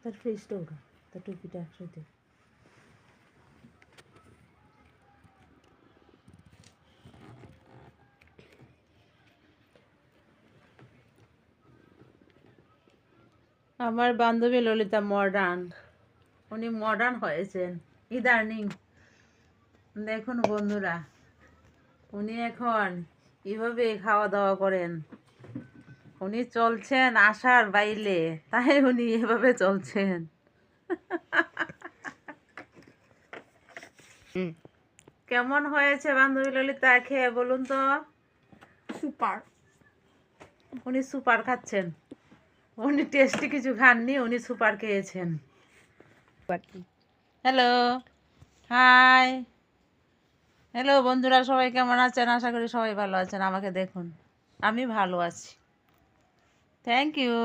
তার ফ্রিজটা ওঠা, তার টুপিটা একসাথে। আমার বান্ধবী ললিতা মডার্ন, উনি মডার্ন হয়েছেন ইদানিং। দেখুন বন্ধুরা, উনি এখন এভাবে খাওয়া দাওয়া করেন। উনি চলছেন আশার বাইলে, তাই উনি এভাবে চলছেন। কেমন হয়েছে বান্ধবী ললিতা খেয়ে বলুন তো? সুপার। উনি সুপার খাচ্ছেন। উনি টেস্টি কিছু খাননি, উনি সুপার খেয়েছেন। হ্যালো, হাই, হ্যালো বন্ধুরা, সবাই কেমন আছেন? আশা করি সবাই ভালো আছেন। আমাকে দেখুন, আমি ভালো আছি। Thank you.